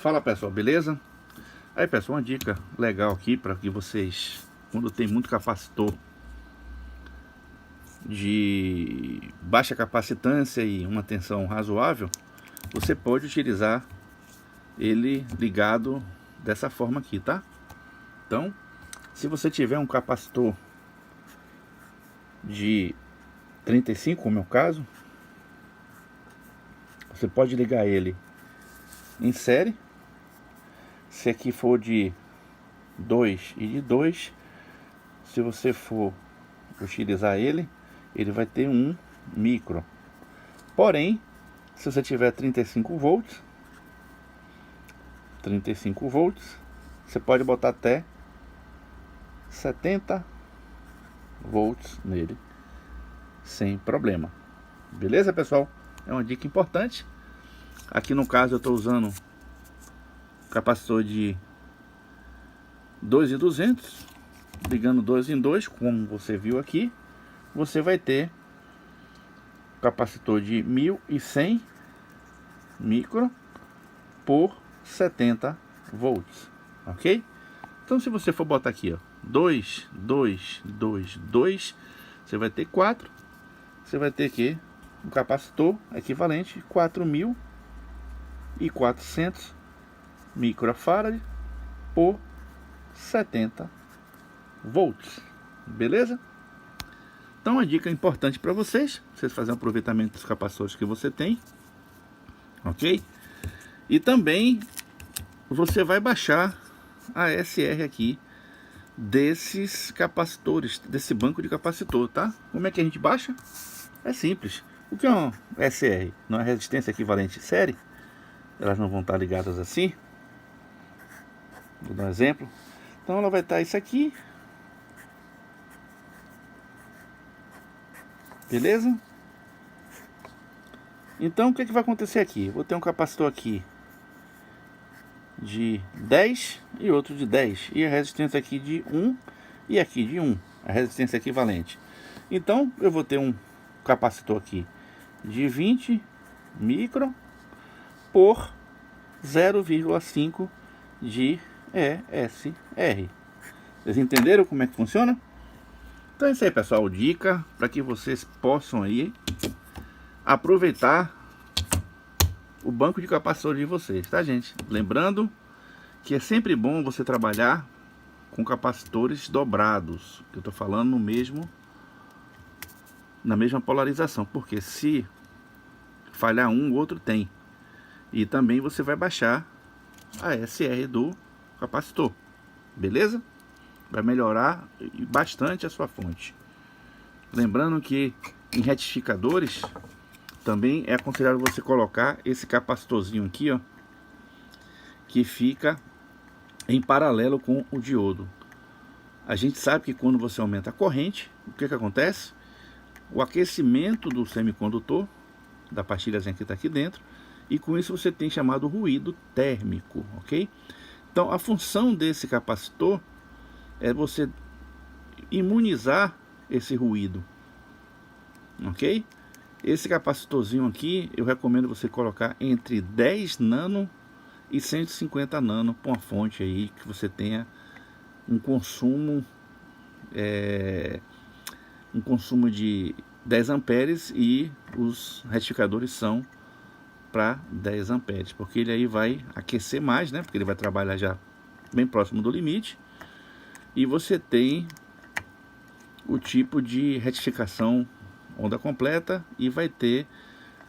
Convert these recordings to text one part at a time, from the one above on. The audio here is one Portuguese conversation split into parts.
Fala pessoal, beleza? Aí pessoal, uma dica legal aqui para que vocês, quando tem muito capacitor de baixa capacitância e uma tensão razoável, você pode utilizar ele ligado dessa forma aqui, tá? Então, se você tiver um capacitor de 35, como é o caso, você pode ligar ele em série. Se aqui for de 2 e de 2, se você for utilizar ele, ele vai ter um micro. Porém, se você tiver 35 volts, você pode botar até 70 volts nele, sem problema. Beleza, pessoal? É uma dica importante. Aqui no caso eu estou usando capacitor de 2.200, ligando 2 em 2, como você viu aqui. Você vai ter capacitor de 1.100 micro por 70 volts, ok? Então se você for botar aqui, ó, 2, 2, 2, 2, você vai ter 4, você vai ter aqui um capacitor equivalente 4.400 microfarad por 70 volts, beleza? Então uma dica importante para vocês fazerem um aproveitamento dos capacitores que você tem, ok? E também você vai baixar a SR aqui desses capacitores, desse banco de capacitor, tá? Como é que a gente baixa? É simples. O que é uma SR? Não é resistência equivalente série? Elas não vão estar ligadas assim. Vou dar um exemplo. Então ela vai estar isso aqui. Beleza? Então o que vai acontecer aqui? Vou ter um capacitor aqui de 10 e outro de 10. E a resistência aqui de 1 e aqui de 1. A resistência equivalente. Então eu vou ter um capacitor aqui de 20 micro por 0,5 de ESR. Vocês entenderam como é que funciona? Então é isso aí, pessoal, dica para que vocês possam aí aproveitar o banco de capacitor de vocês, tá, gente? Lembrando que é sempre bom você trabalhar com capacitores dobrados, que eu tô falando na mesma polarização, porque se falhar um, o outro tem. E também você vai baixar a SR do capacitor, beleza? Vai melhorar bastante a sua fonte. Lembrando que em retificadores também é aconselhável você colocar esse capacitorzinho aqui, ó, que fica em paralelo com o diodo. A gente sabe que quando você aumenta a corrente, o que acontece? O aquecimento do semicondutor, da pastilhazinha que está aqui dentro, e com isso você tem chamado ruído térmico, ok? Então a função desse capacitor é você imunizar esse ruído, ok? Esse capacitorzinho aqui eu recomendo você colocar entre 10 nano e 150 nano para uma fonte aí que você tenha um consumo de 10 amperes e os retificadores são para 10 amperes, porque ele aí vai aquecer mais, né? Porque ele vai trabalhar já bem próximo do limite. E você tem o tipo de retificação onda completa e vai ter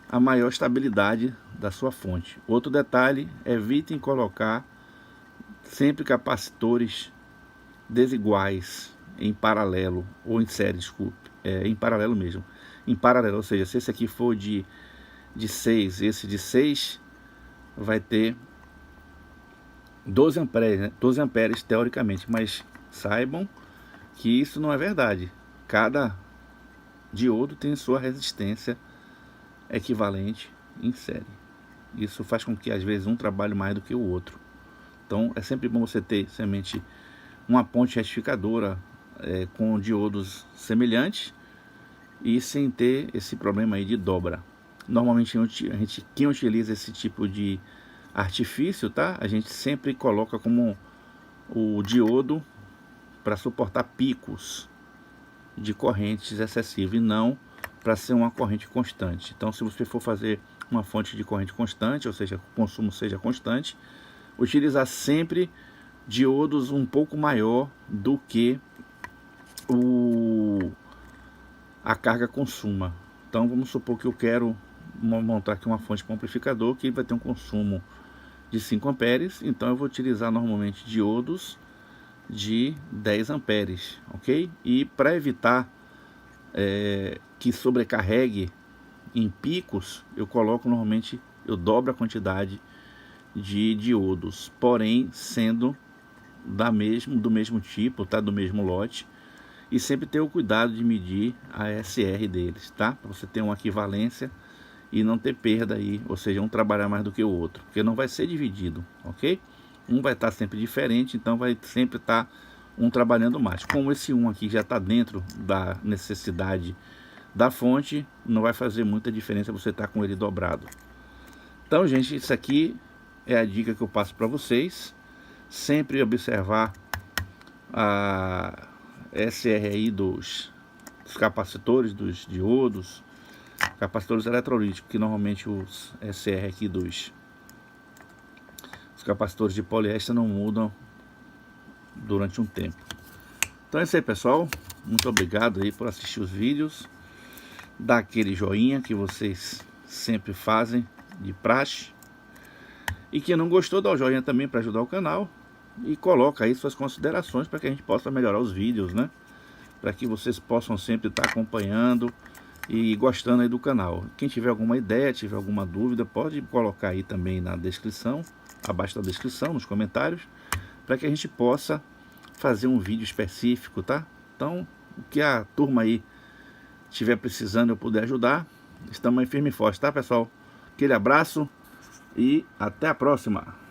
a maior estabilidade da sua fonte. Outro detalhe, evitem colocar sempre capacitores desiguais em paralelo ou em série, desculpe, em paralelo mesmo. Em paralelo, ou seja, se esse aqui for de 6, esse de 6 vai ter 12 amperes, né? 12 amperes teoricamente, mas saibam que isso não é verdade. Cada diodo tem sua resistência equivalente em série. Isso faz com que às vezes um trabalhe mais do que o outro. Então é sempre bom você ter somente uma ponte retificadora com diodos semelhantes e sem ter esse problema aí de dobra. Normalmente quem utiliza esse tipo de artifício, tá? A gente sempre coloca como o diodo para suportar picos de correntes excessivas e não para ser uma corrente constante. Então, se você for fazer uma fonte de corrente constante, ou seja, o consumo seja constante, utilizar sempre diodos um pouco maior do que a carga consuma. Então, vamos supor que eu quero montar aqui uma fonte para amplificador que vai ter um consumo de 5 amperes, então eu vou utilizar normalmente diodos de 10 amperes, ok? E para evitar que sobrecarregue em picos, eu coloco normalmente, eu dobro a quantidade de diodos, porém sendo do mesmo tipo, tá? Do mesmo lote, e sempre ter o cuidado de medir a SR deles, tá? Para você ter uma equivalência e não ter perda aí, ou seja, um trabalhar mais do que o outro, porque não vai ser dividido, ok? Um vai estar sempre diferente, então vai sempre estar um trabalhando mais. Como esse um aqui já está dentro da necessidade da fonte, não vai fazer muita diferença você estar com ele dobrado. Então, gente, isso aqui é a dica que eu passo para vocês. Sempre observar a SR aí dos capacitores, dos diodos, capacitores eletrolíticos, que normalmente os SR aqui os capacitores de poliéster não mudam durante um tempo. Então é isso aí, pessoal. Muito obrigado aí por assistir os vídeos. Dá aquele joinha que vocês sempre fazem de praxe. E quem não gostou, dá o joinha também para ajudar o canal. E coloca aí suas considerações para que a gente possa melhorar os vídeos, né? Para que vocês possam sempre estar acompanhando e gostando aí do canal. Quem tiver alguma ideia, tiver alguma dúvida, pode colocar aí também na descrição, abaixo da descrição, nos comentários, para que a gente possa fazer um vídeo específico, tá? Então, o que a turma aí estiver precisando, eu puder ajudar, estamos aí firme e forte, tá, pessoal? Aquele abraço e até a próxima!